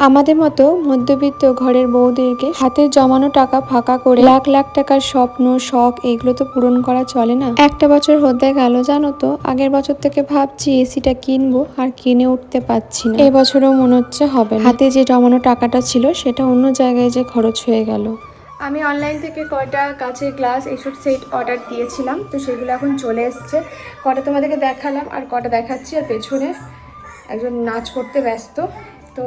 আমাদের মতো মধ্যবিত্ত ঘরের বউদেরকে হাতের জমানো টাকা ফাঁকা করে লাখ লাখ টাকার স্বপ্ন শখ এগুলো তো পূরণ করা চলে না। একটা বছর হতে গেল জানো তো, আগের বছর থেকে ভাবছি এসিটা কিনবো আর কিনে উঠতে পারছি না। এবছরও মনে হচ্ছে হবে না। হাতে যে জমানো টাকাটা ছিল সেটা অন্য জায়গায় যে খরচ হয়ে গেল। আমি অনলাইন থেকে কয়টা কাচের গ্লাস এইসব সেট অর্ডার দিয়েছিলাম, তো সেগুলো এখন চলে এসছে। কটা তোমাদেরকে দেখালাম আর কটা দেখাচ্ছি, আর পেছনে একজন নাচ করতে ব্যস্ত। তো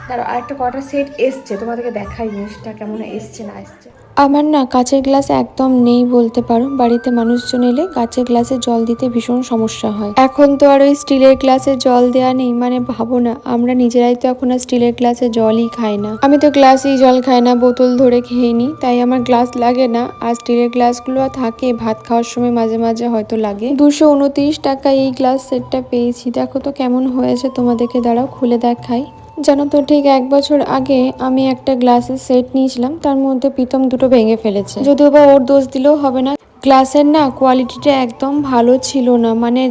তার আরেকটা কটা সেট এসছে, তোমাদেরকে দেখাই জিনিসটা কেমন এসছে না এসছে। আমার না কাচের গ্লাস একদম নেই বলতে পারো। বাড়িতে মানুষজন এলে কাচের গ্লাসে জল দিতে ভীষণ সমস্যা হয়। এখন তো আর ওই স্টিলের গ্লাসে জল দেওয়া নেই, মানে ভাবো না, আমরা নিজেরাই তো এখন আর স্টিলের গ্লাসে জলই খাই না। আমি তো গ্লাসেই জল খাই না, বোতল ধরে খেয়ে নিই, তাই আমার গ্লাস লাগে না। আর স্টিলের গ্লাসগুলো থাকে ভাত খাওয়ার সময় মাঝে মাঝে হয়তো লাগে। 229 টাকা এই গ্লাস সেটটা পেয়েছি। দেখো তো কেমন হয়েছে, তোমাদেরকে দাঁড়াও খুলে দেখাই। জানো তো, ঠিক 1 বছর আগে আমি একটা গ্লাসের সেট নিয়েছিলাম, তার মধ্যে প্রীতম দুটো ভেঙে ফেলেছে। যদিও বা ওর দোষ দিলেও হবে না, গ্লাসের না কোয়ালিটিটা একদম ভালো ছিল না, মানে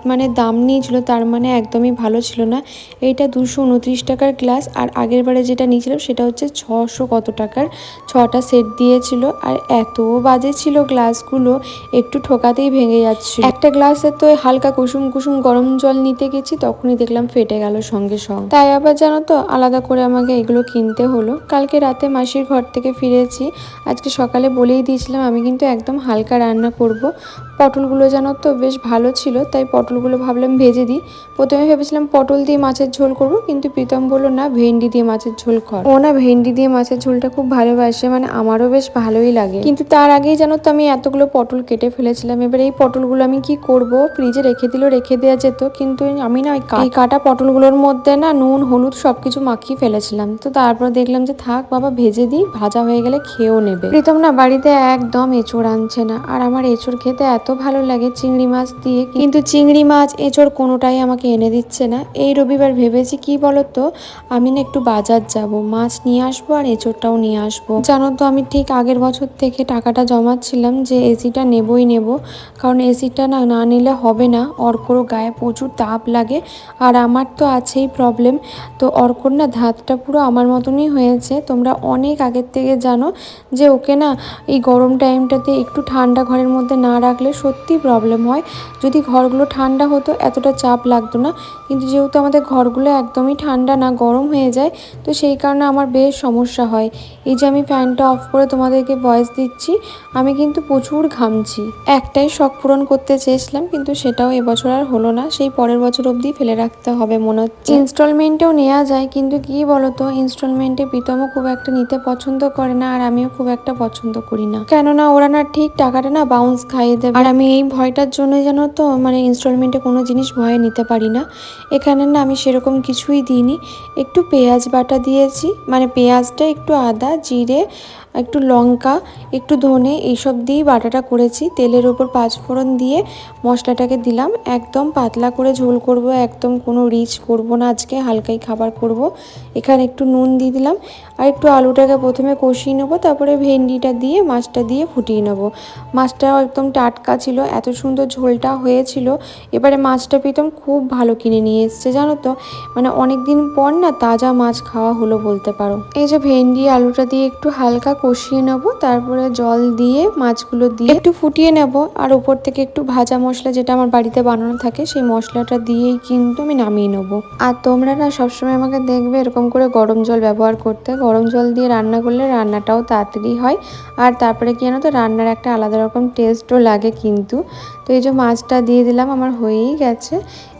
মানে দাম নিয়েছিল তার মানে একদমই ভালো ছিল না। এইটা 229 টাকার গ্লাস, আর আগের বারে যেটা নিয়েছিলাম সেটা হচ্ছে 600 কত টাকার। 6টা সেট দিয়েছিল, আর এত বাজে ছিল গ্লাসগুলো, একটু ঠোকাতেই ভেঙে যাচ্ছিল। একটা গ্লাসে তো হালকা কুসুম কুসুম গরম জল নিতে গেছি, তখনই দেখলাম ফেটে গেল সঙ্গে সঙ্গে। তাই আবার জানো তো আলাদা করে আমাকে এগুলো কিনতে হলো। কালকে রাতে মাসির ঘর থেকে ফিরেছি, আজকে সকালে বলেই দিয়েছিলাম আমি কিন্তু একদম হালকা রান্না করব। পটলগুলো জানো তো বেশ ভালো ছিল, তাই পটলগুলো ভাবলাম ভেজে দিই। প্রথমে ভেবেছিলাম পটল দিয়ে মাছের ঝোল করব, কিন্তু প্রীতম বললো না, ভেন্ডি দিয়ে মাছের ঝোল কর। ও না ভেন্ডি দিয়ে মাছের ঝোলটা খুব ভালোবাসে, মানে আমারও বেশ ভালোই লাগে। কিন্তু তার আগেই জানো তো আমি এতগুলো পটল কেটে ফেলেছিলাম। এবার এই পটলগুলো আমি কি করব, ফ্রিজে রেখে দিলেও রেখে দেওয়া যেত, কিন্তু আমি না এই কাটা পটলগুলোর মধ্যে না নুন হলুদ সবকিছু মাখিয়ে ফেলেছিলাম। তো তারপর দেখলাম যে থাক বাবা ভেজে দিই, ভাজা হয়ে গেলে খেয়েও নেবে। প্রীতম না বাড়িতে একদম এঁচোড় আনছে না, আর আমার এঁচোড় খেতে এত ভালো লাগে চিংড়ি মাছ দিয়ে, কিন্তু চিংড়ি মাছ এঁচোড় কোনোটাই আমাকে এনে দিচ্ছে না। এই রবিবার ভেবেছি কি বলতো, আমি না একটু বাজার যাব, মাছ নিয়ে আসবো আর এঁচোড়টাও নিয়ে আসবো। জানো তো আমি ঠিক আগের বছর থেকে টাকাটা জমাচ্ছিলাম যে এসিটা নেবই নেব, কারণ এসিটা না নিলে হবে না। অর্করও গায়ে প্রচুর তাপ লাগে, আর আমার তো আছেই প্রবলেম। তো অর্কর না ধাতটা পুরো আমার মতনই হয়েছে। তোমরা অনেক আগের থেকে জানো যে ওকে না এই গরম টাইমটাতে একটু ঠান্ডা ঘরের মধ্যে না রাখলে সত্যি প্রবলেম হয়। যদি ঘরগুলো ঠান্ডা হতো এতটা চাপ লাগতো না, কিন্তু যেহেতু আমাদের ঘরগুলো একদমই ঠান্ডা না, গরম হয়ে যায়, তো সেই কারণে আমার বেশ সমস্যা হয়। এই যে আমি ফ্যানটা অফ করে তোমাদেরকে ভয়েস দিচ্ছি, আমি কিন্তু প্রচুর ঘামছি। একটাই শখ পূরণ করতে চেয়েছিলাম, কিন্তু সেটাও এবছর আর হলো না, সেই পরের বছর অবধি ফেলে রাখতে হবে মনে হচ্ছে। ইনস্টলমেন্টেও নেওয়া যায়, কিন্তু কি বলতো ইনস্টলমেন্টে প্রীতমও খুব একটা নিতে পছন্দ করে না, আর আমিও খুব একটা পছন্দ করি না, কেননা ওরা না ঠিক টাকাটা না বাউন্স খাইয়ে দেবে। আর আমি এই ভয়টার জন্যই জানো তো মানে ইনস্টলমেন্টে কোনো জিনিস ভয়ে নিতে পারি না। এখানে না আমি সেরকম কিছুই দিইনি, একটু পেঁয়াজ বাটা দিয়েছি, মানে পেঁয়াজটা একটু আদা জিরে একটু লঙ্কা একটু ধনে এইসব দিয়েই বাটাটা করেছি। তেলের উপর 5 ফোড়ন দিয়ে মশলাটাকে দিলাম, একদম পাতলা করে ঝোল করব, একদম কোনো রিচ করব না, আজকে হালকাই খাবার করব। এখানে একটু নুন দিয়ে দিলাম, আর একটু আলুটাকে প্রথমে কষিয়ে নেবো, তারপরে ভেন্ডিটা দিয়ে মাছটা দিয়ে ফুটিয়ে নেবো। মাছটাও একদম টাটকা ছিল, এত সুন্দর ঝোলটা হয়েছিল। এবারে মাছটা প্রীতম খুব ভালো কিনে নিয়ে এসছে জানো তো, মানে অনেক দিন পর না তাজা মাছ খাওয়া হলো বলতে পারো। এই যে ভেন্ডি আলুটা দিয়ে একটু হালকা কষিয়ে নেবো, তারপরে জল দিয়ে মাছগুলো দিয়ে একটু ফুটিয়ে নেব, আর উপর থেকে একটু ভাজা মশলা যেটা আমার বাড়িতে বানানো থাকে সেই মশলাটা দিয়েই কিন্তু আমি নামিয়ে নেবো। আর তোমরা না সবসময় আমাকে দেখবে এরকম করে গরম জল ব্যবহার করতে, গরম জল দিয়ে রান্না করলে রান্নাটাও তাড়াতাড়ি হয়, আর তারপরে কি জানো তো রান্নার একটা আলাদা রকম টেস্টও লাগে কিন্তু। তো এই যে মাছটা দিয়ে দিলাম, আমার হয়েই গেছে।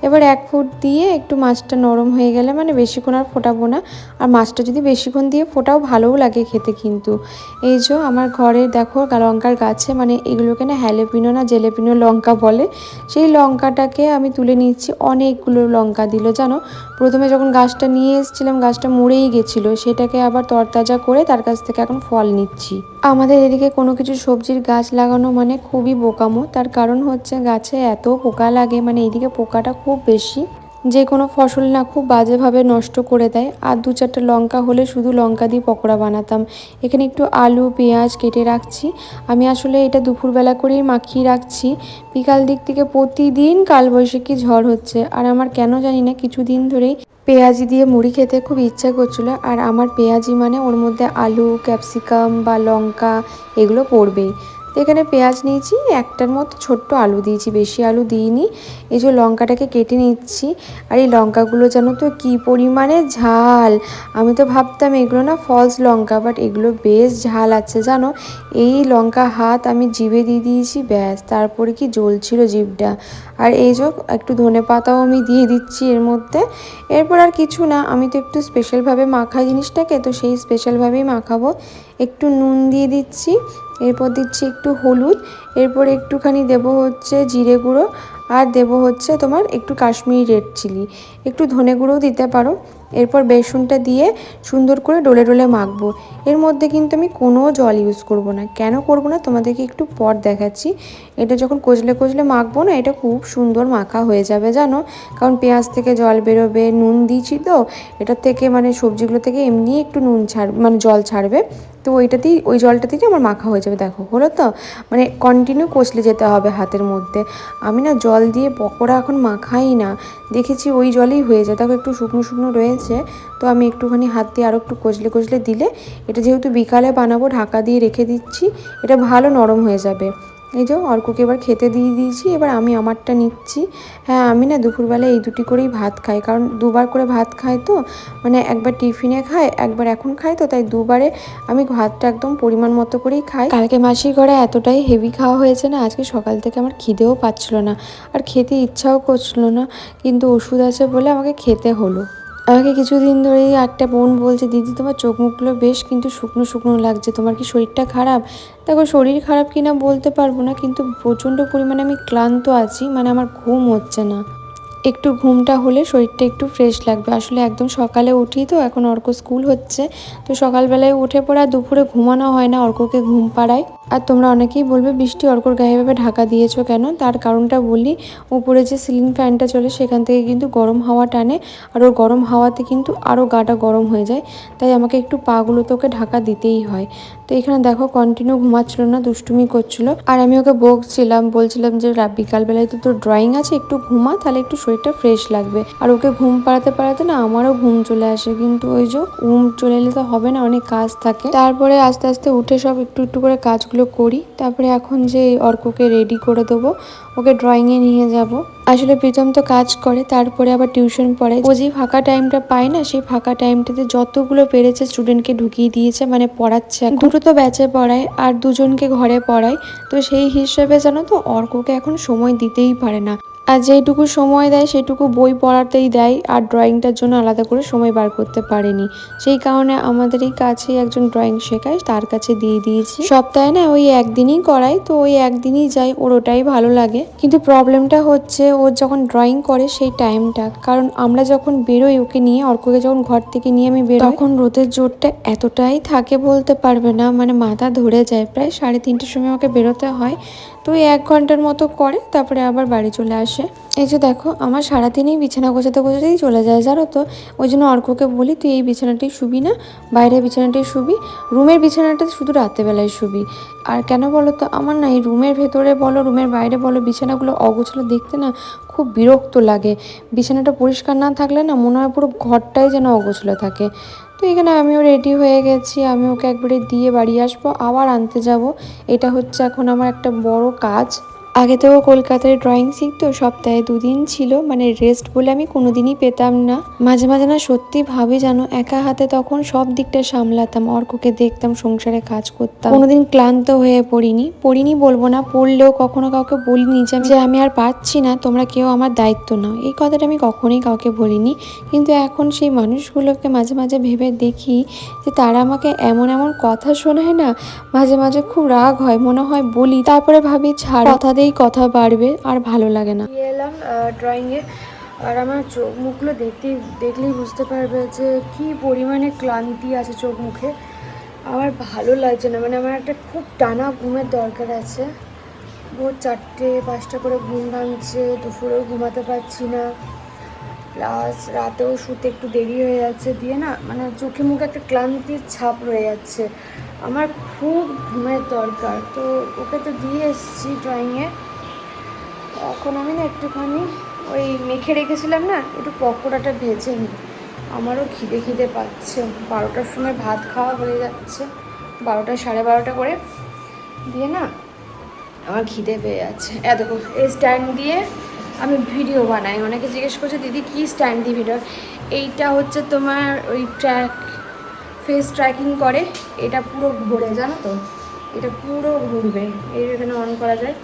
এবার 1 ফুট দিয়ে একটু মাছটা নরম হয়ে গেলে, মানে বেশিক্ষণ আর ফোটাবো না, আর মাছটা যদি বেশিক্ষণ দিয়ে ফোটাও ভালোও লাগে খেতে কিন্তু। এই যে আমার ঘরে দেখো লঙ্কার গাছে, মানে এগুলোকে না হ্যালেপিনো না জেলেপিনো লঙ্কা বলে, সেই লঙ্কাটাকে আমি তুলে নিচ্ছি। অনেকগুলো লঙ্কা দিল জানো। প্রথমে যখন গাছটা নিয়ে এসেছিলাম গাছটা মরেই গেছিলো, সেটাকে আবার তরতাজা করে তার কাছ থেকে এখন ফল নিচ্ছি। আমাদের এদিকে কোনো কিছু সবজির গাছ লাগানো মানে খুবই বোকামো, তার কারণ হচ্ছে গাছে এত পোকা লাগে, মানে এইদিকে পোকাটা খুব বেশি, যে কোনো ফসল না খুব বাজেভাবে নষ্ট করে দেয়। আর 2-4টা লঙ্কা হলে শুধু লঙ্কা দিয়ে পকোড়া বানাতাম। এখানে একটু আলু পেঁয়াজ কেটে রাখছি। আমি আসলে এটা দুপুরবেলা করেই মাখিয়ে রাখছি। বিকাল দিক থেকে প্রতিদিন কালবৈশাখী ঝড় হচ্ছে, আর আমার কেন জানি না কিছুদিন ধরেই পেঁয়াজি দিয়ে মুড়ি খেতে খুব ইচ্ছা করছিল, আর আমার পেঁয়াজি মানে ওর মধ্যে আলু, ক্যাপসিকাম বা লঙ্কা এগুলো পড়বেই। তো এখানে পেঁয়াজ নিয়েছি, একটার মতো ছোট্ট আলু দিয়েছি, বেশি আলু দিইনি। এই যে লঙ্কাটাকে কেটে নিচ্ছি, আর এই লঙ্কাগুলো জানো তো কী পরিমাণে ঝাল। আমি তো ভাবতাম এগুলো না ফলস লঙ্কা, বাট এগুলো বেশ ঝাল আছে জানো। এই লঙ্কা হাত আমি জিভে দিয়ে দিয়েছি, ব্যাস তারপরে কি জ্বলছিল জিভটা। আর এই যে একটু ধনে পাতাও আমি দিয়ে দিচ্ছি এর মধ্যে। এরপর আর কিছু না, আমি তো একটু স্পেশালভাবে মাখাই জিনিসটাকে, তো সেই স্পেশালভাবেই মাখাবো। একটু নুন দিয়ে দিচ্ছি, এরপর দিচ্ছি একটু হলুদ, এরপর একটুখানি দেবো হচ্ছে জিরে গুঁড়ো, আর দেবো হচ্ছে তোমার একটু কাশ্মীরি রেড চিলি, একটু ধনে গুঁড়োও দিতে পারো। এরপর বেসনটা দিয়ে সুন্দর করে ডলে ডলে মাখবো। এর মধ্যে কিন্তু আমি কোনো জল ইউজ করব না। কেন করব না তোমাদেরকে একটু পর দেখাচ্ছি। এটা যখন কচলে কচলে মাখবো না, এটা খুব সুন্দর মাখা হয়ে যাবে জানো, কারণ পেঁয়াজ থেকে জল বেরোবে, নুন দিয়েছি তো এটার থেকে, মানে সবজিগুলো থেকে এমনি একটু নুন মানে জল ছাড়বে, তো ওইটাতেই ওই জলটাতেই আমার মাখা হয়ে যাবে। দেখো হলো তো, মানে কন্টিনিউ কষলে যেতে হবে হাতের মধ্যে। আমি না জল দিয়ে পকোড়া এখন মাখাই না, দেখেছি ওই জলেই হয়ে যায়। দেখো একটু শুকনো শুকনো রয়েছে, তো আমি একটুখানি হাত দিয়ে আরও একটু কচলে কচলে দিলে, এটা যেহেতু বিকালে বানাবো ঢাকা দিয়ে রেখে দিচ্ছি, এটা ভালো নরম হয়ে যাবে। এই যে অর্ককে এবার খেতে দিয়ে দিয়েছি, এবার আমি আমারটা নিচ্ছি। হ্যাঁ আমি না দুপুরবেলা এই দুটি করেই ভাত খাই, কারণ দুবার করে ভাত খাই তো, মানে একবার টিফিনে খাই, একবার এখন খাই, তো তাই দুবারে আমি ভাতটা একদম পরিমাণ মতো করেই খাই। কালকে মাসির ঘরে এতটাই হেভি খাওয়া হয়েছে না, আজকে সকাল থেকে আমার খিদেও পাচ্ছিল না, আর খেতে ইচ্ছাও করছিল না, কিন্তু ওষুধ আছে বলে আমাকে খেতে হলো। আমাকে কিছুদিন ধরেই একটা বোন বলছে, দিদি তোমার চোখ মুখগুলো বেশ কিন্তু শুকনো শুকনো লাগছে, তোমার কি শরীরটা খারাপ? দেখো শরীর খারাপ কিনা বলতে পারবো না, কিন্তু প্রচণ্ড পরিমাণে আমি ক্লান্ত আছি, মানে আমার ঘুম হচ্ছে না। একটু ঘুমটা হলে শরীরটা একটু ফ্রেশ লাগবে। আসলে একদম সকালে উঠি তো, এখন অর্ক স্কুল হচ্ছে, তো সকালবেলায় উঠে পড়ে আর দুপুরে ঘুমানো হয় না, অর্ককে ঘুম পাড়ায়। আর তোমরা অনেকেই বলবে বৃষ্টি অর্কর গায়ে ভাবে ঢাকা দিয়েছো কেন, তার কারণটা বলি। উপরে যে সিলিং ফ্যানটা চলে সেখান থেকে কিন্তু গরম হাওয়া টানে, আর ওর গরম হাওয়াতে কিন্তু আরও গাটা গরম হয়ে যায়, তাই আমাকে একটু পাগুলোতে ওকে ঢাকা দিতেই হয়। তো এখানে দেখো কন্টিনিউ ঘুমাচ্ছিল না, দুষ্টুমি করছিল, আর আমি ওকে বলছিলাম যে বিকালবেলায় তো তোর ড্রয়িং আছে, একটু ঘুমা, তাহলে একটু শরীরটা ফ্রেশ লাগবে। আর ওকে ঘুম পাড়াতে পাড়াতে না আমারও ঘুম চলে আসে, কিন্তু ওই যে ঘুম চলে এলে তো হবে না, অনেক কাজ থাকে। তারপরে আস্তে আস্তে উঠে সব একটু একটু করে কাজগুলো করি। তারপরে এখন যে অর্ককে রেডি করে দেবো, ওকে ড্রয়িংয়ে নিয়ে যাব। আসলে প্রীতম তো কাজ করে, তারপরে আবার টিউশন পড়ে, ও যে ফাঁকা টাইমটা পায় না, সেই ফাঁকা টাইমটাতে যতগুলো পেরেছে স্টুডেন্টকে ঢুকিয়ে দিয়েছে, মানে পড়াচ্ছে। দুটো তো ব্যাচে পড়ায় আর দুজনকে ঘরে পড়ায়, তো সেই হিসেবে জানো তো অর্ককে এখন সময় দিতেই পারে না। আর যেইটুকু সময় দেয় সেটুকু বই পড়াতেই দেয়, আর ড্রয়িংটার জন্য আলাদা করে সময় বার করতে পারেনি। সেই কারণে আমাদের এই কাছে একজন ড্রয়িং শেখায়, তার কাছে দিয়ে দিয়েছি। সপ্তাহে না ওই একদিনই করাই, তো ওই একদিনই যাই, ওর ওটাই ভালো লাগে। কিন্তু প্রবলেমটা হচ্ছে ওর যখন ড্রয়িং করে সেই টাইমটা, কারণ আমরা যখন বেরোই ওকে নিয়ে, অর্ককে যখন ঘর থেকে নিয়ে আমি বেরোই, তখন রোদের জোরটা এতটাই থাকে বলতে পারবে না, মানে মাথা ধরে যায়। প্রায় 3:30টার সময় ওকে বেরোতে হয়, তো ওই 1 ঘন্টার মতো করে, তারপরে আবার বাড়ি চলে আসে। এই যে দেখো আমার সারাদিনই বিছানা গোছাতে গোছাতেই চলে যায় জানো তো। ওই জন্য অর্ককে বলি তুই এই বিছানাটাই শুবি না, বাইরের বিছানাটাই শুবি, রুমের বিছানাটা শুধু রাত্রেবেলায় শুবি। আর কেন বলো তো, আমার না এই রুমের ভেতরে বলো রুমের বাইরে বলো বিছানাগুলো অগোছালো দেখতে না খুব বিরক্ত লাগে। বিছানাটা পরিষ্কার না থাকলে না মনে হয় পুরো ঘরটাই যেন অগোছালো থাকে। তো এখানে আমিও রেডি হয়ে গেছি, আমি ওকে একবারে দিয়ে বাড়ি আসবো, আবার আনতে যাব। এটা হচ্ছে এখন আমার একটা বড় কাজ। আগে তো কলকাতায় ড্রয়িং শিখতো, সপ্তাহে 2 দিন ছিল, মানে রেস্ট বলে আমি কোনোদিনই পেতাম না। মাঝে মাঝে না সত্যি ভাবি জানো, একা হাতে তখন সব দিকটা সামলাতাম, অর্ককে দেখতাম, সংসারে কাজ করতাম, কোনোদিন ক্লান্ত হয়ে পড়িনি বলবো না, পড়লেও কখনো কাউকে বলিনি যে আমি আর পারছি না, তোমরা কেউ আমার দায়িত্ব নাও, এই কথাটা আমি কখনোই কাউকে বলিনি। কিন্তু এখন সেই মানুষগুলোকে মাঝে মাঝে ভেবে দেখি যে তারা আমাকে এমন এমন কথা শোনায় না, মাঝে মাঝে খুব রাগ হয়, মনে হয় বলি, তারপরে ভাবি ছাড়, কথা দিয়েই কথা বাড়বে, আর ভালো লাগে না। এলাম ড্রয়িংয়ে, আর আমার চোখ মুখগুলো দেখলেই বুঝতে পারবে যে কি পরিমাণে ক্লান্তি আছে চোখ মুখে। আমার ভালো লাগছে না, মানে আমার একটা খুব টানা ঘুমের দরকার আছে। ভোর 4টে 5টা করে ঘুম ভাঙছে, দুপুরেও ঘুমাতে পারছি না, প্লাস রাতেও শুতে একটু দেরি হয়ে যাচ্ছে, দিয়ে না মানে চোখে মুখে একটা ক্লান্তির ছাপ রয়ে যাচ্ছে। আমার খুব ঘুমের দরকার, তো ওকে তো দিয়ে এসেছি ড্রয়িংয়ে। এখন আমি না একটুখানি ওই মেখে রেখেছিলাম না, একটু পকোড়াটা ভেজে নিই, আমারও খিদে খিদে পাচ্ছে, 12টার সময় ভাত খাওয়া হয়ে যাচ্ছে, 12টা 12:30 করে দিয়ে না আমার খিদে পেয়ে যাচ্ছে। দেখো এই স্ট্যান্ড দিয়ে আমি ভিডিও বানাই। অনেকে জিজ্ঞেস করছে দিদি কী স্ট্যান্ড দিয়ে ভিডিও। এইটা হচ্ছে তোমার ওই ফেস ট্র্যাকিং করে, এটা পুরো ঘুরে, জানো তো, এটা পুরো ঘুরবে। এই এখানে অন করা যায়,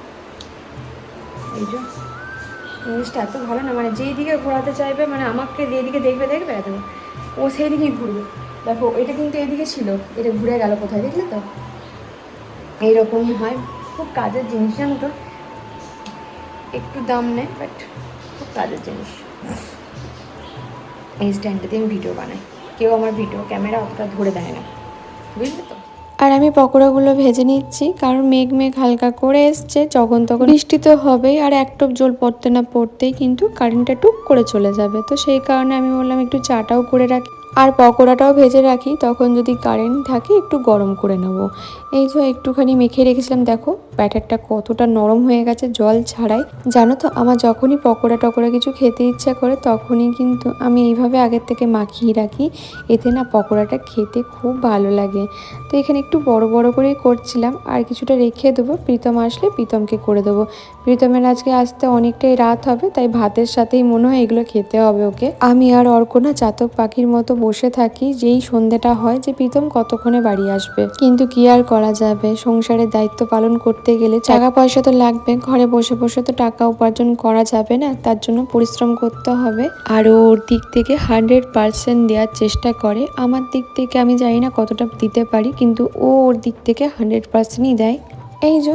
এই যে জিনিসটা এত ভালো না, মানে যেই দিকে ঘোরাতে চাইবে, মানে আমাকে যেদিকে দেখবে এত ও সেই দিকেই ঘুরবে। দেখো এটা কিন্তু এইদিকে ছিল, এটা ঘুরে গেল কোথায়, দেখলে তো? এইরকমই হয়, খুব কাজের জিনিস, জানো তো। একটু দাম নেয় বাট খুব কাজের জিনিস। এই স্ট্যান্ডে দিয়ে আমি ভিডিও বানাই, কেউ আমার ভিডিও ক্যামেরা অতটা ধরে দেয় না, বুঝলে তো। আর আমি পকোড়াগুলো ভেজে নিচ্ছি, কারণ মেঘ হালকা করে এসছে, যখন তখন বৃষ্টি তো হবেই, আর এক টোপ জল পড়তে না পড়তেই কিন্তু কারেন্টটা টুক করে চলে যাবে। তো সেই কারণে আমি বললাম একটু চাটাও করে রাখি আর পকোড়াটাও ভেজে রাখি, তখন যদি কারেন্ট থাকে একটু গরম করে নেব। এই যে একটুখানি মেখে রেখেছিলাম, দেখো ব্যাটারটা কতটা নরম হয়ে গেছে জল ছাড়াই। জানো তো, আমার যখনই পকোড়া টকোড়া কিছু খেতে ইচ্ছা করে তখনই কিন্তু আমি এইভাবে আগের থেকে মাখিয়ে রাখি, এতে না পকোড়াটা খেতে খুব ভালো লাগে। তো এখানে একটু বড় বড় করেই করছিলাম, আর কিছুটা রেখে দেবো, প্রীতম আসলে প্রীতমকে করে দেবো। প্রীতমের আজকে আসতে অনেকটাই রাত হবে, তাই ভাতের সাথেই মনে হয় এগুলো খেতে হবে ওকে। আমি আর অর্কনা চাতক পাখির মতো বসে থাকি, যেই সন্ধ্যেটা হয় যে প্রীতম কতক্ষণে বাড়ি আসবে। কিন্তু কি আর করা যাবে, সংসারের দায়িত্ব পালন করতে গেলে টাকা পয়সা তো লাগবে, ঘরে বসে বসে তো টাকা উপার্জন করা যাবে না, তার জন্য পরিশ্রম করতে হবে। আর ওর দিক থেকে 100% দেওয়ার চেষ্টা করে, আমার দিক থেকে আমি জানি না কতটা দিতে পারি, কিন্তু ও ওর দিক থেকে 100%ই দেয়। এই যে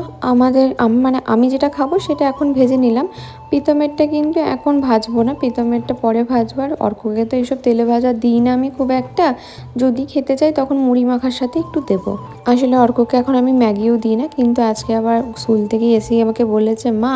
মানে আমি যেটা খাবো সেটা এখন ভেজে নিলাম, প্রীতমেরটা কিন্তু এখন ভাজবো না, প্রীতমেরটা পরে ভাজবো। আর অর্ককে তো এইসব তেলে ভাজা দিই না আমি খুব একটা, যদি খেতে চাই তখন মুড়ি মাখার সাথে একটু দেবো। আসলে অর্ককে এখন আমি ম্যাগিও দিই না, কিন্তু আজকে আবার স্কুল থেকে এসেই আমাকে বলেছে, মা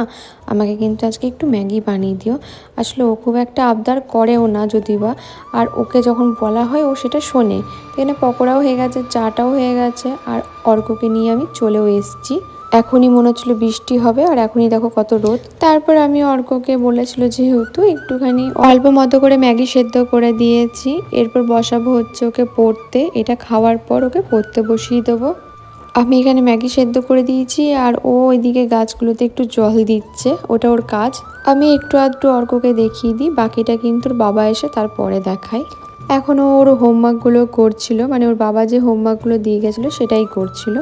আমাকে কিন্তু আজকে একটু ম্যাগি বানিয়ে দিও। আসলে ও খুব একটা আবদার করেও না যদি বা, আর ওকে যখন বলা হয় ও সেটা শোনে। এখানে পকোড়াও হয়ে গেছে, চাটাও হয়ে গেছে, আর অর্ককে নিয়ে আমি চলেও এসেছি। এখনই মনে হচ্ছিলো বৃষ্টি হবে, আর এখনই দেখো কত রোদ। তারপর আমি অর্ককে বলেছিল যেহেতু একটুখানি অল্প মতো করে ম্যাগি সেদ্ধ করে দিয়েছি, এরপর বসাবো হচ্ছে ওকে পড়তে। এটা খাওয়ার পর ওকে পড়তে বসিয়ে দেবো। আমি এখানে ম্যাগি সেদ্ধ করে দিয়েছি, আর ও ওইদিকে গাছগুলোতে একটু জল দিচ্ছে, ওটা ওর কাজ। আমি একটু আধটু অর্ককে দেখিয়ে দিই, বাকিটা কিন্তু ওর বাবা এসে তারপরে দেখায়। এখনও ওর হোমওয়ার্কগুলো করছিল, মানে ওর বাবা যে হোমওয়ার্কগুলো দিয়ে গেছিলো সেটাই করছিল।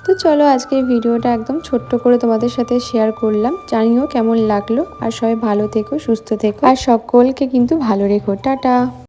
তো চলো আজকের ভিডিওটা একদম ছোট্ট করে তোমাদের সাথে শেয়ার করলাম, জানিও কেমন লাগলো। আর সবাই ভালো থেকো, সুস্থ থেকো, আর সকলকে কিন্তু ভালো রেখো। টাটা।